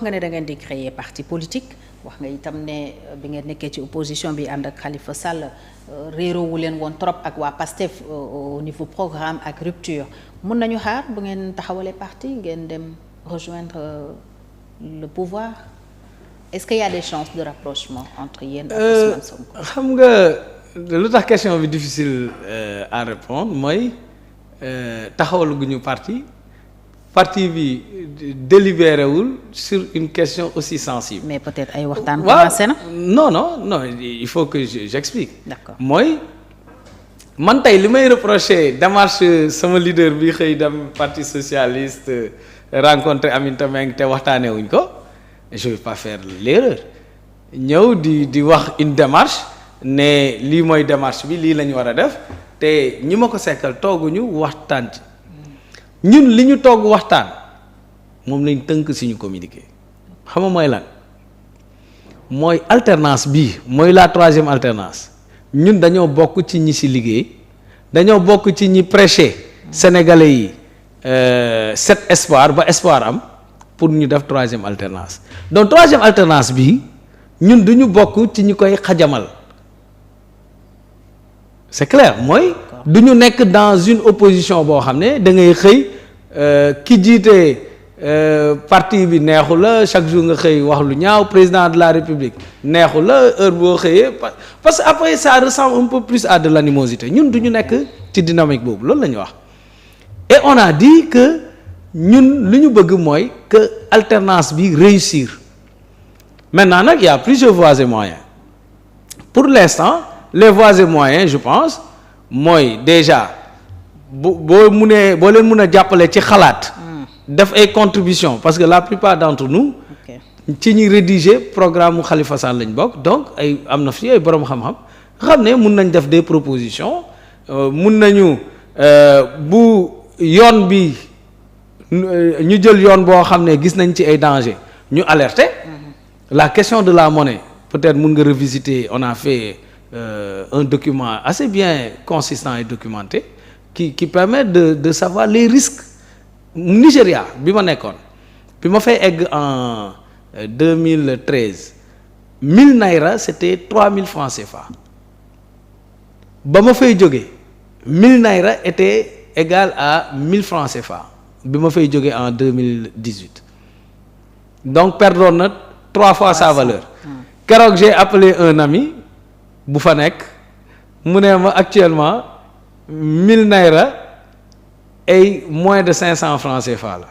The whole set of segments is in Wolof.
nga ne da ngeen di créer parti politique wax nga itam ne bi ngeen nekkee ci opposition bi ànd ak Khalifa Sall réeroowu leen woon trop ak waa PASTEF au niveau programme ak rupture mun nañu xaar bu ngeen taxawalee parti ngeen dem rejoindre le pouvoir est-ce qu'il y a des chances de rapprochement entre yéen ak Ousmane Sonko. xam nga lu tax question bi difficile à répondre mooy taxawaluguñu parti bi délibéré wul sur une question aussi sensible. mais peut-être ay waxtaan commencé na. non il faut que j'explique. D'accord. mooy man tey li may reprocher démarche sama leader bi xëy dem parti socialiste rencontrer Aminata Mbengue te waxtaanee wuñ ko je vais pas faire l'erreur ñëw di wax une démarche ne lii mooy démarche bi lii la ñu war a def te ñi ma ko sekkal tooguñu waxtaan ci. ñun li ñu togg waxtaan moom lañ tënk suñu communiqué xam nga mooy lan mooy alternance bii mooy la troisième alternance ñun dañoo bokk ci ñi ci liggéey dañoo bokk ci ñi prêcher sénégalais yi cet espoir ba espoir am pour ñu def troisième alternance donc troisième alternance bii ñun duñu bokk ci ñi koy xajamal c'est clair mooy du ñu nekk dans une opposition boo xam ne da ngay xëy ki jiite parti bi neexu la chaque jour nga xëy wax lu ñaaw président de la république neexu la heure boo xëyee parce que après ça ressemble un peu plus à de l'animosité ñun du ñu nekk ci dynamique boobu loolu la ñu wax et on a dit que ñun lu ñu bëgg mooy que alternance bi réussir maintenant nag il y a plusieurs voies et moyens pour l'instant les voies et moyens je pense mooy déjà boo leen mun a jàppale ci xalaat def ay contributions parce que la plupart d'entre nous ci ñuy rédiger programme mu Khalifa Sall lañ bokk donc ay am na fi ay borom xam ne mun nañ def des propositions mun nañu bu yoon bi ñu jël yoon boo xam ne gis nañ ci ay dangers ñu alerter la question de la monnaie peut-être mun nga revisiter on a fait un document assez bien consistant et documenté qui permet de savoir les risques. Nigeria bi ma nekkoon bi ma fay egg en 2013 1000 naira c'était 3000 francs CFA ba ma fay jógee 1000 naira était égal à 1000 francs CFA bi ma fay jógee en 2018 donc perdroon na 3 fois sa valeur. Keroog j'ai appelé un ami bu fa nekk mu ne ma actuellement 1000 naira ay moins de 500 francs CFA la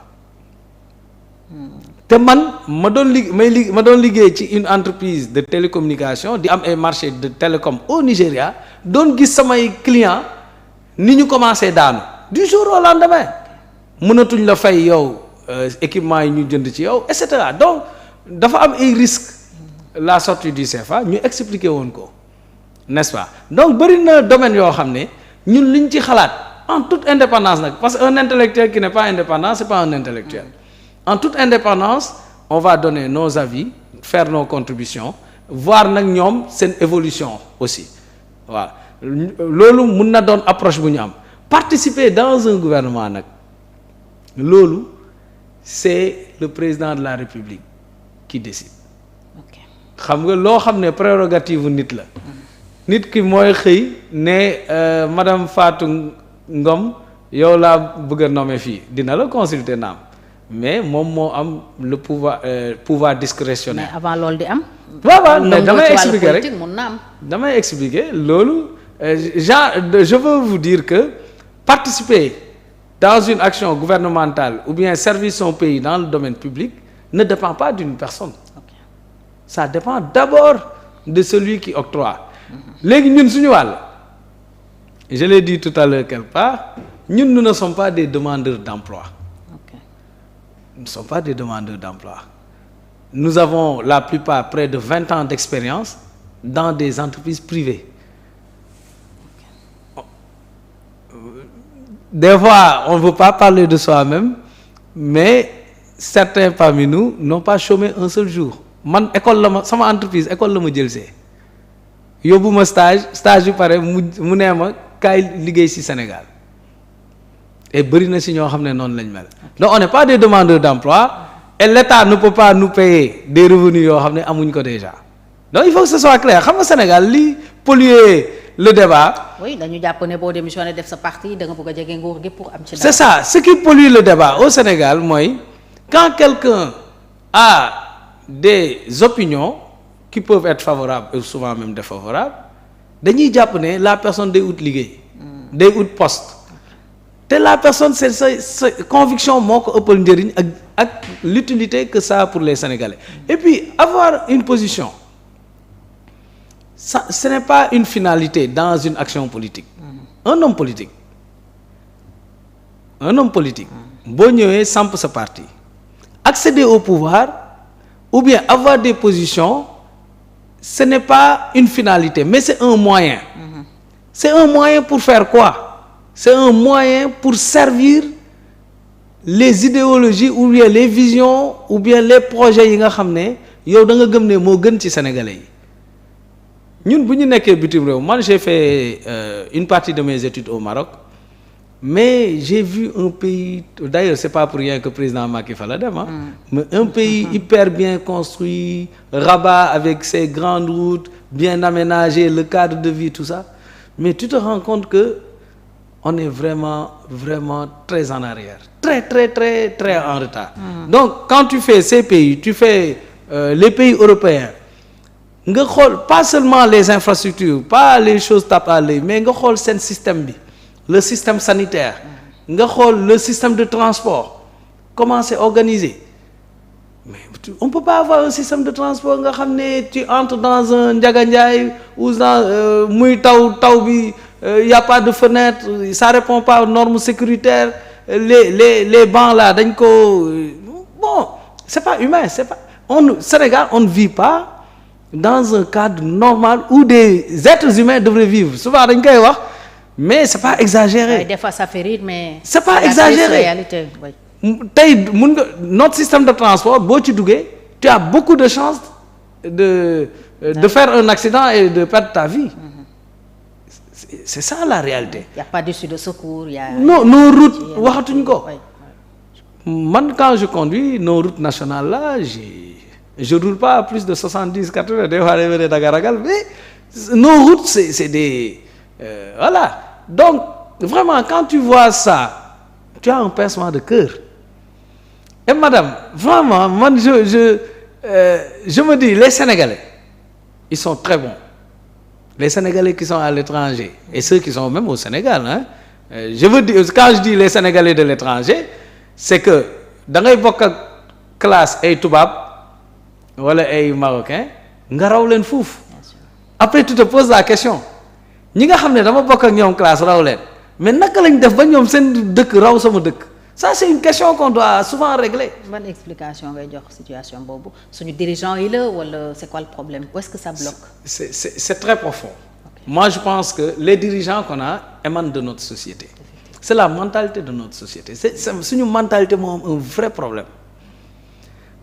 te man ma doon liggéey ci une entreprise de télécommunication di am ay marché de télécom au Nigeria doon gis samay clients ni ñu commencé daanu du jour au lendemain mënatuñ la fay yow équipement yi ñu jënd ci yow et cetera donc dafa am ay risques la sortie du CFA ñu expliquer woon ko. N'est-ce pas donc bëri na domaine yoo xam ne ñun liñ ci xalaat en toute indépendance nag parce que un intellectuel qui n'est pas indépendant c'est pas un intellectuel en toute indépendance on va donner nos avis faire nos contributions voir nag ñoom seen évolution aussi voilà loolu mun na doon approche bu ñu am participer dans un gouvernement nag loolu c'est le président de la République qui décide xam nga loo xam ne prérogative nit la nit ki mooy xëy ne madame Fatou Ngom yow laa bëgg a nommer fii dina la consulter naam mais moom moo am le pouvoir discrétionnaire. mais avant loolu di am. waaw mais damay expliquer rek mun na am. damay expliquer loolu je veux vous dire que participer dans une action gouvernementale ou bien servir son pays dans le domaine public ne dépend pas d'une personne. Ça dépend d'abord de celui qui octroie. léegi ñun suñu wàll je l'ai dit tout à l'heure quelque part ñun nous ne sommes pas des demandeurs d'emploi. Nous ne sommes pas des demandeurs d'emploi. Nous avons la plupart près de 20 ans d'expérience dans des entreprises privées. Des fois on ne veut pas parler de soi-même mais certains parmi nous n'ont pas chômé un seul jour. Man école la ma sama entreprise école la ma jël see yóbbu ma stage yu pare mu nee ma kaay liggéey ci Sénégal et bëri na ci ñoo xam ne noonu lañ mel donc on n'est pas des demandeurs d'emploi et l'État ne peut pas nous payer des revenus yoo xam ne amuñ ko déjà donc il faut que ce soit clair xam nga Sénégal li polluer le débat. oui dañu jàpp ne boo démissionné def sa parti da nga bëgg a jege nguur gi pour am ci. c'est ça ce qui pollue le débat au Sénégal mooy quand quelqu'un a des opinions qui peuvent être favorables et souvent même défavorables dañuy jàpp ne la personne day ut liggéey. day ut poste. te la personne c'est sa conviction moo ko ëppal njëriñ ak l'utilité que ça a pour les Sénégalais et puis avoir une position ça ce n'est pas une finalité dans une action politique un homme politique boo ñëwee samp sa parti accéder au pouvoir ou bien avoir des positions ce n'est pas une finalité mais c'est un moyen c'est un moyen pour faire quoi? C'est un moyen pour servir les idéologies ou bien les visions ou bien les projets yi nga xam ne yow da nga gëm ne moo gën ci Sénégalais yi ñun bu ñu nekkee bitim réew man j'ai fait une partie de mes études au Maroc mais j'ai vu un pays d'ailleurs c'est pas pour rien que président Macky Sall la dem mais un pays hyper bien construit Rabat avec ses grandes routes bien aménagé le cadre de vie tout ça mais tu te rends compte que on est vraiment très en arrière très en retard donc quand tu fais ces pays tu fais les pays européens nga xool pas seulement les infrastructures pas les choses tapent à l'œil mais nga xool seen système bi le système sanitaire nga xool le système de transport comment c'est organisé mais on peut pas avoir un système de transport nga xam ne tu entres dans un Ndiaga Ndiaye ou dans muy taw bi il y a pas de fenêtre ça répond pas aux normes sécuritaires les bancs là dañ ko bon c'est pas humain Sénégal on ne vit pas dans un cadre normal où des êtres humains devraient vivre souvent dañ koy wax mais c'est pas exagéré. Ouais, des fois ça fait rire mais. c'est pas exagéré réalité oui. tey mun nga notre système de transport boo ci duggee tu as beaucoup de chances de faire un accident et de perdre ta vie. C'est ça la réalité. Il y a pas d'issue de secours, il y a. Non, nos routes waxatuñ ko. Man quand je conduis nos routes nationales là je roule pas à plus de 70-80 des fois révéré dagaragal mais nos routes c'est des voilà donc vraiment quand tu vois ça tu as un pincement de cœur et madame vraiment man je me dis les Sénégalais ils sont très bons. Les Sénégalais qui sont à l'étranger et ceux qui sont même au Sénégal je veux dire quand je dis les Sénégalais de l'étranger c'est que da ngay bokk ak classe ay tubaab wala ay marocain nga raw leen fuuf après tu te poses la question ñi nga xam ne dama bokk ak ñoom classe raw leen mais naka lañ def ba ñoom seen dëkk raw sama dëkk ça c'est une question qu'on doit souvent régler. Ban explication ngay jox situation boobu suñu dirigeant yi la wala c'est quoi le problème où est-ce que ça bloque? C'est très profond. Okay. Moi je pense que les dirigeants qu'on a émanent de notre société. C'est la mentalité de notre société c'est suñu mentalité moo am un vrai problème.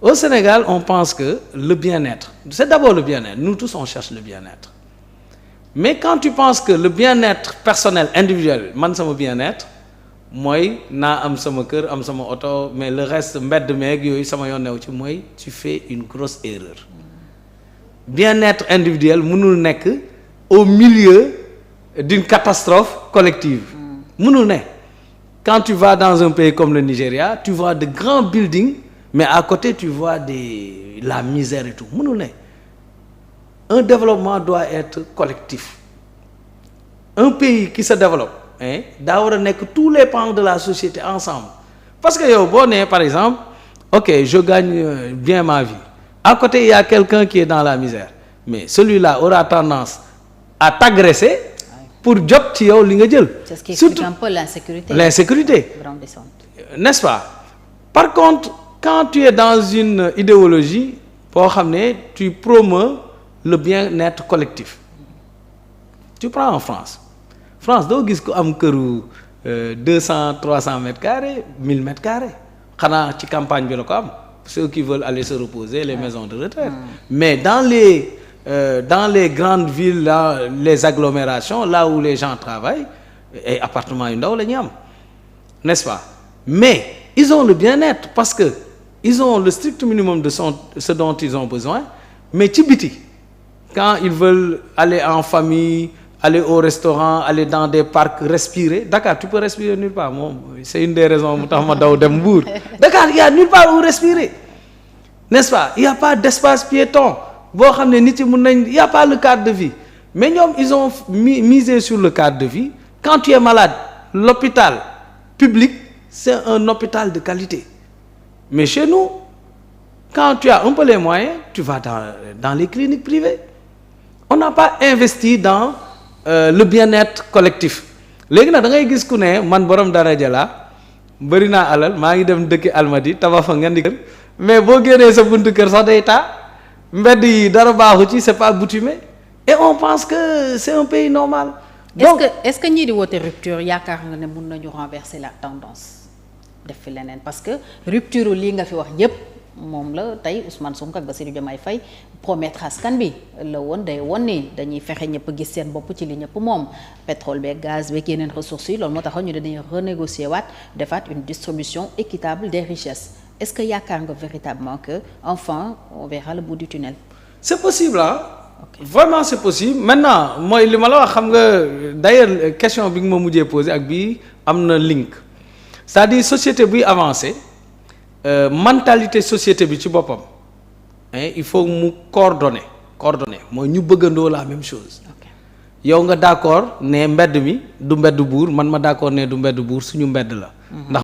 Au Sénégal on pense que le bien-être c'est d'abord le bien-être nous tous on cherche le bien-être mais quand tu penses que le bien-être personnel individuel man sama bien-être mooy naa am sama kër am sama oto mais le reste mbedd meeg yooyu sama yoon new ci mooy tu fais une grosse erreur bien-être individuel mënul nekk au milieu d'une catastrophe collective mënul ne quand tu vas dans un pays comme le Nigeria tu vois de grands buildings mais à côté tu vois la misère et tout mënul ne un développement doit être collectif un pays qui se développe daa war a nekk tous les pans de la société ensemble parce que yow boo nee par exemple ok je gagne bien ma vie à côté il y a quelqu'un qui est dans la misère mais celui-là aura tendance à t'agresser pour jot ci yow li nga jël. C'est ce qui explique un peu l'insécurité grandissante. N'est-ce pas? Par contre quand tu es dans une idéologie boo xam ne tu promeus le bien-être collectif tu prends en France doo gis ko am këru 200-300 mètres carrés 1000 mètres carrés xanaa ci campagne bi la ko am ceux qui veulent aller se reposer les maisons de retraite mais dans les grandes villes là les agglomérations là où les gens travaillent ay appartements yu ndaw la ñu am n'est-ce pas mais ils ont le bien-être parce que ils ont le strict minimum de ce dont ils ont besoin, mais ci biti quand ils veulent aller en famille, aller au restaurant, aller dans des parcs, respirer. Dakar, tu peux respirer nulle part. C'est une des raisons mu tax ma daw dem Mbour. Dakar, il y a nulle part où respirer. N'est-ce pas? Il y a pas d'espace piéton. Boo xam ne nit yi mën nañ, il y a pas le cadre de vie. Mais ñoom ils ont misé sur le cadre de vie. Quand tu es malade, l'hôpital public, c'est un hôpital de qualité. Mais chez nous, quand tu as un peu les moyens, tu vas dans les cliniques privées. On n'a pas investi dans le bien-être collectif. Léegi nag da ngay gis ku ne man borom daraja laa bëri naa alal maa ngi dem dëkki Almadi tabax fa ngeen di kër mais boo génnee sa buntu kër sax day taa mbedd yi dara baaxu ci, c'est pas bitumé et on pense que c'est un pays normal. Donc est-ce que ñii di woote rupture yaakaar nga ne mun nañu renverser la tendance def fi leneen parce que rupture lii nga fi wax yépp moom la tey Ousmane Sonko ak Bassirou Diomaye Faye promettre askan bi la woon day woon ni dañuy fexe ñëpp gis seen bopp ci li ñëpp moom pétrole beeg gaz beeg yeneen ressources yi loolu moo taxoon ñu dañuy renégocier waat defaat une distribution équitable des richesses est-ce que yaakaar nga véritablement que enfin on verra le bout du tunnel. C'est possible Okay. Vraiment c'est possible maintenant mooy li ma la wax xam nga d'ailleurs question bi nga ma mujjee posé ak bii am na link c'est-à-dire société buy avancé mentalité société bi ci boppam il faut mu coordonner mooy ñu bëggandoo la même chose. yow nga d'accord ne mbedd mi du mbedd buur man ma d'accord ne du mbedd buur suñu mbedd la. ndax